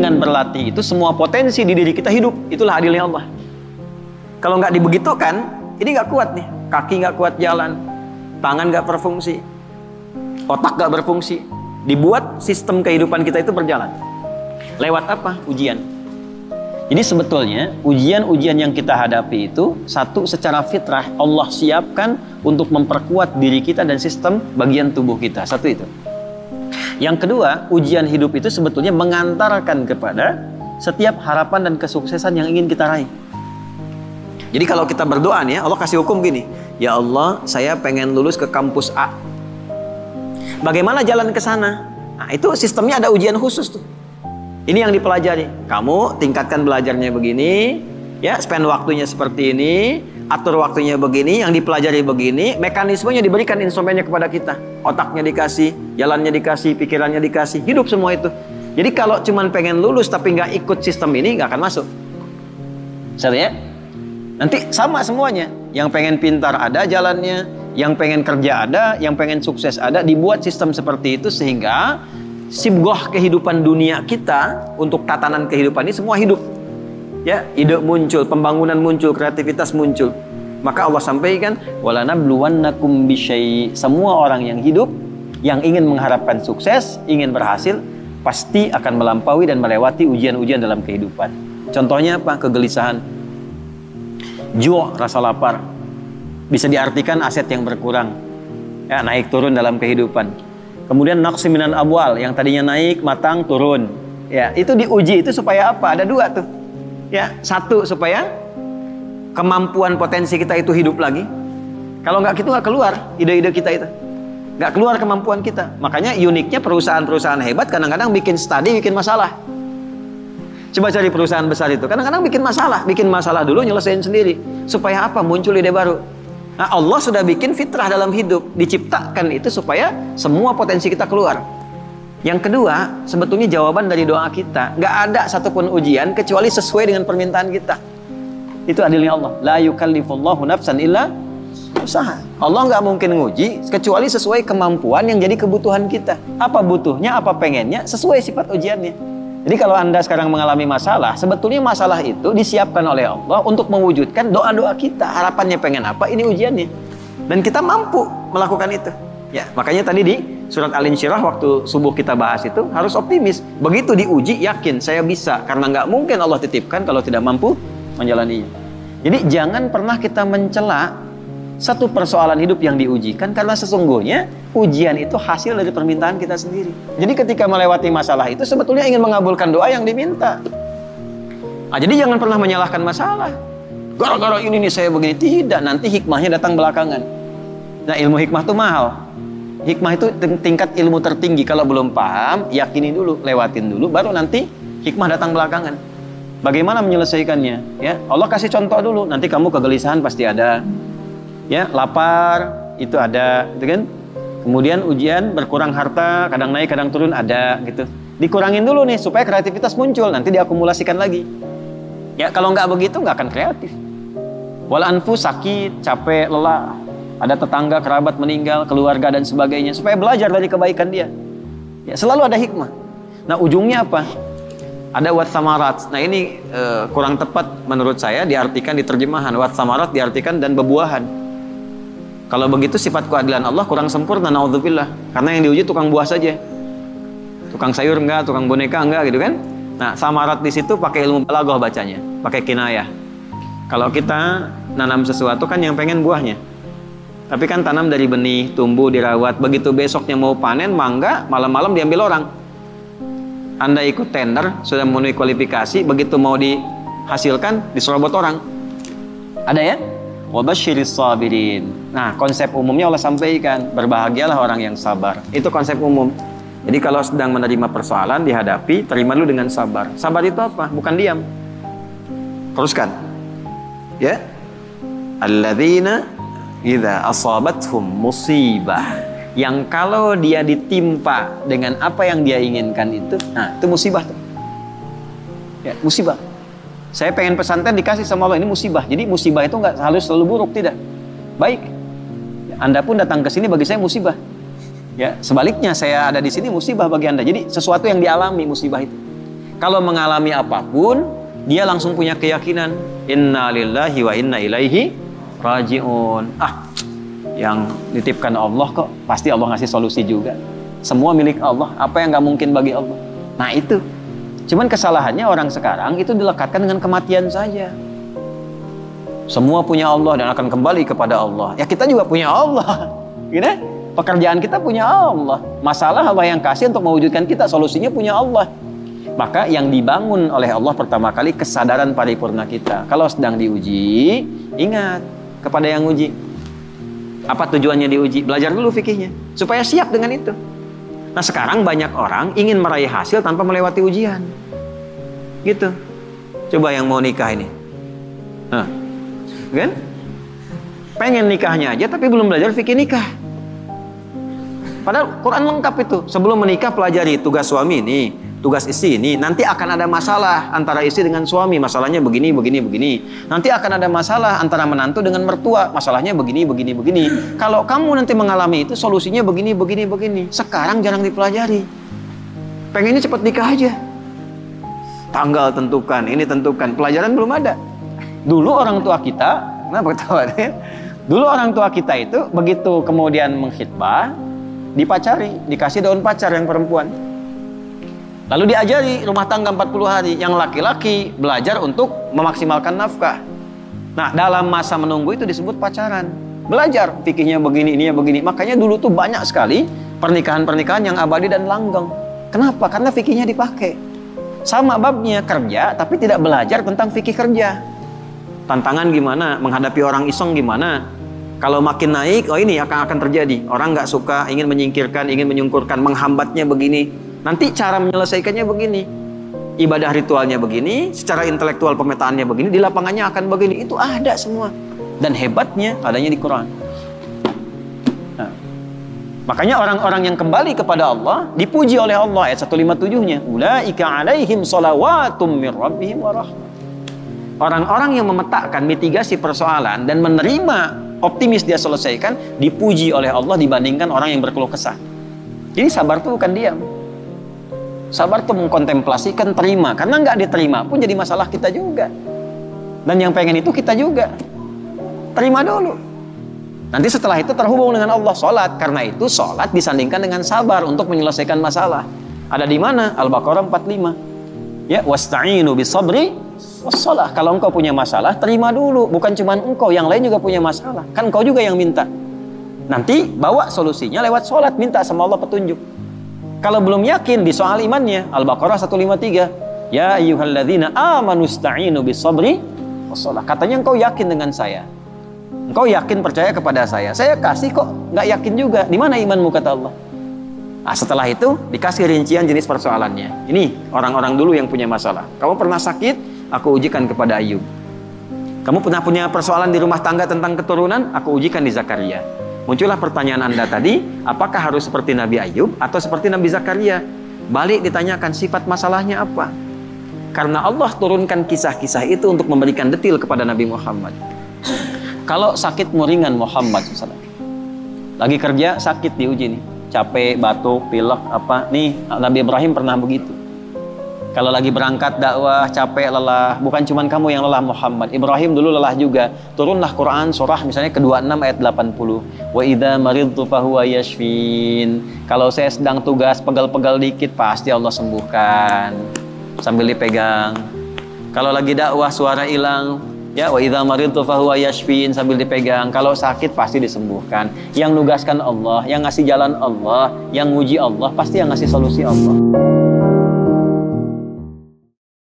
dengan berlatih itu semua potensi di diri kita hidup. Itulah adilnya Allah. Kalau nggak dibegitukan, ini nggak kuat nih. Kaki nggak kuat jalan, tangan nggak berfungsi, otak nggak berfungsi. Dibuat sistem kehidupan kita itu berjalan. Lewat apa? Ujian. Jadi sebetulnya ujian-ujian yang kita hadapi itu satu, secara fitrah Allah siapkan untuk memperkuat diri kita dan sistem bagian tubuh kita. Satu itu. Yang kedua, ujian hidup itu sebetulnya mengantarkan kepada setiap harapan dan kesuksesan yang ingin kita raih. Jadi kalau kita berdoa nih ya, Allah kasih hukum gini, ya Allah, saya pengen lulus ke kampus A. Bagaimana jalan ke sana? Nah, itu sistemnya ada ujian khusus tuh. Ini yang dipelajari. Kamu tingkatkan belajarnya begini, ya, spend waktunya seperti ini, atur waktunya begini, yang dipelajari begini, mekanismenya diberikan instrumennya kepada kita. Otaknya dikasih, jalannya dikasih, pikirannya dikasih, hidup semua itu. Jadi kalau cuman pengen lulus tapi nggak ikut sistem ini, nggak akan masuk. Satu ya? Nanti sama semuanya. Yang pengen pintar ada jalannya, yang pengen kerja ada, yang pengen sukses ada, dibuat sistem seperti itu sehingga sibgoh kehidupan dunia kita untuk tatanan kehidupan ini semua hidup. Ya, ide muncul, pembangunan muncul, kreativitas muncul. Maka Allah sampaikan, walanabluwannakum bisyai. Semua orang yang hidup, yang ingin mengharapkan sukses, ingin berhasil, pasti akan melampaui dan melewati ujian-ujian dalam kehidupan. Contohnya apa? Kegelisahan, ju', rasa lapar. Bisa diartikan aset yang berkurang, ya, naik turun dalam kehidupan. Kemudian naqsi minan amwal, yang tadinya naik, matang, turun. Ya, itu diuji itu supaya apa? Ada dua tuh. Ya, satu supaya kemampuan potensi kita itu hidup lagi. Kalau nggak gitu nggak keluar ide-ide kita itu. Nggak keluar kemampuan kita. Makanya uniknya perusahaan-perusahaan hebat kadang-kadang bikin studi, bikin masalah. Coba cari perusahaan besar itu. Kadang-kadang bikin masalah dulu, nyelesain sendiri. Supaya apa? Muncul ide baru. Nah, Allah sudah bikin fitrah dalam hidup, diciptakan itu supaya semua potensi kita keluar. Yang kedua, sebetulnya jawaban dari doa kita, nggak ada satupun ujian kecuali sesuai dengan permintaan kita. Itu adilnya Allah. La yukallifullahu nafsan illa usaha. Allah nggak mungkin nguji kecuali sesuai kemampuan yang jadi kebutuhan kita. Apa butuhnya, apa pengennya, sesuai sifat ujiannya. Jadi kalau Anda sekarang mengalami masalah, sebetulnya masalah itu disiapkan oleh Allah untuk mewujudkan doa-doa kita. Harapannya pengen apa, ini ujiannya. Dan kita mampu melakukan itu. Ya, makanya tadi di surat Al-Insyirah waktu subuh kita bahas itu harus optimis. Begitu diuji, yakin saya bisa. Karena nggak mungkin Allah titipkan kalau tidak mampu menjalaninya. Jadi jangan pernah kita mencela satu persoalan hidup yang diujikan, karena sesungguhnya ujian itu hasil dari permintaan kita sendiri. Jadi ketika melewati masalah itu sebetulnya ingin mengabulkan doa yang diminta. Nah, jadi jangan pernah menyalahkan masalah. Gara-gara ini nih saya begini. Tidak, nanti hikmahnya datang belakangan. Nah, ilmu hikmah itu mahal. Hikmah itu tingkat ilmu tertinggi. Kalau belum paham, yakini dulu, lewatin dulu, baru nanti hikmah datang belakangan. Bagaimana menyelesaikannya? Ya, Allah kasih contoh dulu. Nanti kamu kegelisahan pasti ada. Ya, lapar itu ada, gitu kan? Kemudian ujian berkurang harta, kadang naik kadang turun ada gitu. Dikurangin dulu nih supaya kreativitas muncul, nanti diakumulasikan lagi. Ya, kalau nggak begitu nggak akan kreatif. Wal anfus, sakit, capek, lelah, ada tetangga, kerabat meninggal, keluarga dan sebagainya, supaya belajar dari kebaikan dia. Ya, selalu ada hikmah. Nah, ujungnya apa? Ada wat samarat. Nah, ini kurang tepat menurut saya diartikan di terjemahan. Wat samarat diartikan dan bebuahan. Kalau begitu sifat keadilan Allah kurang sempurna, naudzubillah. Karena yang diuji tukang buah saja. Tukang sayur enggak, tukang boneka enggak gitu kan. Nah, samarat di situ pakai ilmu balaghah bacanya, pakai kinayah. Kalau kita nanam sesuatu kan yang pengen buahnya. Tapi kan tanam dari benih, tumbuh, dirawat. Begitu besoknya mau panen, mangga, malam-malam diambil orang. Anda ikut tender, sudah memenuhi kualifikasi, begitu mau dihasilkan, diserobot orang. Ada ya? Wabasyiris sabirin. Nah, konsep umumnya Allah sampaikan, berbahagialah orang yang sabar. Itu konsep umum. Jadi kalau sedang menerima persoalan dihadapi, terima dulu dengan sabar. Sabar itu apa? Bukan diam. Teruskan. Ya. Alladzina idza asabathum musibah. Yang kalau dia ditimpa dengan apa yang dia inginkan itu, nah, itu musibah tuh. Ya, musibah. Saya pengen pesantren dikasih sama Allah, ini musibah. Jadi musibah itu nggak harus selalu buruk, tidak. Baik. Anda pun datang ke sini bagi saya musibah. Ya, sebaliknya saya ada di sini musibah bagi Anda. Jadi sesuatu yang dialami musibah itu. Kalau mengalami apapun, dia langsung punya keyakinan, inna lillahi wa inna ilaihi raji'un. Yang dititipkan Allah kok, pasti Allah ngasih solusi juga. Semua milik Allah, apa yang nggak mungkin bagi Allah. Nah itu. Cuman kesalahannya orang sekarang itu dilekatkan dengan kematian saja. Semua punya Allah dan akan kembali kepada Allah. Ya kita juga punya Allah. Gitu? Pekerjaan kita punya Allah. Masalah Allah yang kasih untuk mewujudkan kita, solusinya punya Allah. Maka yang dibangun oleh Allah pertama kali kesadaran paripurna kita. Kalau sedang diuji, ingat kepada yang uji. Apa tujuannya diuji? Belajar dulu fikihnya supaya siap dengan itu. Nah sekarang banyak orang ingin meraih hasil tanpa melewati ujian. Gitu. Coba yang mau nikah ini. Kan? Pengen nikahnya aja tapi belum belajar fikih nikah. Padahal Quran lengkap itu. Sebelum menikah pelajari tugas suami ini, tugas istri ini. Nanti akan ada masalah antara istri dengan suami. Masalahnya begini, begini, begini. Nanti akan ada masalah antara menantu dengan mertua. Masalahnya begini, begini, begini. Kalau kamu nanti mengalami itu, solusinya begini, begini, begini. Sekarang jarang dipelajari. Pengennya cepat nikah aja. Tanggal tentukan, ini tentukan. Pelajaran belum ada. Dulu orang tua kita, kenapa ketawa deh? Dulu orang tua kita itu begitu kemudian mengkhitbah, dipacari, dikasih daun pacar yang perempuan. Lalu diajari rumah tangga 40 hari. Yang laki-laki belajar untuk memaksimalkan nafkah. Nah, dalam masa menunggu itu disebut pacaran. Belajar fikihnya begini, ininya begini. Makanya dulu tuh banyak sekali pernikahan-pernikahan yang abadi dan langgeng. Kenapa? Karena fikihnya dipakai. Sama babnya kerja, tapi tidak belajar tentang fikih kerja. Tantangan gimana? Menghadapi orang iseng gimana? Kalau makin naik, ini akan terjadi. Orang nggak suka, ingin menyingkirkan, ingin menyungkurkan, menghambatnya begini. Nanti cara menyelesaikannya begini. Ibadah ritualnya begini, secara intelektual pemetaannya begini, di lapangannya akan begini. Itu ada semua. Dan hebatnya adanya di Quran. Nah, makanya orang-orang yang kembali kepada Allah dipuji oleh Allah ayat 157-nya. Ulaika alaihim shalawatum mir rabbihim wa rahmah. Orang-orang yang memetakan mitigasi persoalan dan menerima optimis dia selesaikan, dipuji oleh Allah dibandingkan orang yang berkeluh kesah. Jadi sabar itu bukan diam. Sabar itu mengkontemplasikan, terima. Karena nggak diterima pun jadi masalah kita juga. Dan yang pengen itu kita juga. Terima dulu. Nanti setelah itu terhubung dengan Allah, sholat. Karena itu sholat disandingkan dengan sabar untuk menyelesaikan masalah. Ada di mana? Al-Baqarah 45. Ya, wasta'inu bisabri wassalah. Kalau engkau punya masalah, terima dulu. Bukan cuma engkau, yang lain juga punya masalah. Kan engkau juga yang minta. Nanti bawa solusinya lewat sholat, minta sama Allah petunjuk. Kalau belum yakin di soal imannya, Al-Baqarah 153. Ya ayyuhalladzina amanu sta'inu bisabri wassalah. Katanya engkau yakin dengan saya. Engkau yakin percaya kepada saya. Saya kasih kok nggak yakin juga. Di mana imanmu kata Allah? Nah, setelah itu dikasih rincian jenis persoalannya. Ini orang-orang dulu yang punya masalah. Kamu pernah sakit? Aku ujikan kepada Ayub. Kamu pernah punya persoalan di rumah tangga tentang keturunan? Aku ujikan di Zakaria. Muncullah pertanyaan Anda tadi, apakah harus seperti Nabi Ayub atau seperti Nabi Zakaria? Balik ditanyakan sifat masalahnya apa? Karena Allah turunkan kisah-kisah itu untuk memberikan detil kepada Nabi Muhammad. Kalau sakitmu ringan Muhammad SAW, lagi kerja sakit diuji nih, capek, batuk, pilek, apa nih, Nabi Ibrahim pernah begitu. Kalau lagi berangkat dakwah, capek, lelah, bukan cuma kamu yang lelah Muhammad. Ibrahim dulu lelah juga. Turunlah Quran surah misalnya ke-26 ayat 80. Wa idza maridtu fahuwa yashfin. Kalau saya sedang tugas pegal-pegal dikit, pasti Allah sembuhkan. Sambil dipegang. Kalau lagi dakwah suara hilang, ya wa idza maridtu fahuwa yashfin, sambil dipegang. Kalau sakit pasti disembuhkan. Yang nugaskan Allah, yang ngasih jalan Allah, yang nguji Allah, pasti yang ngasih solusi Allah.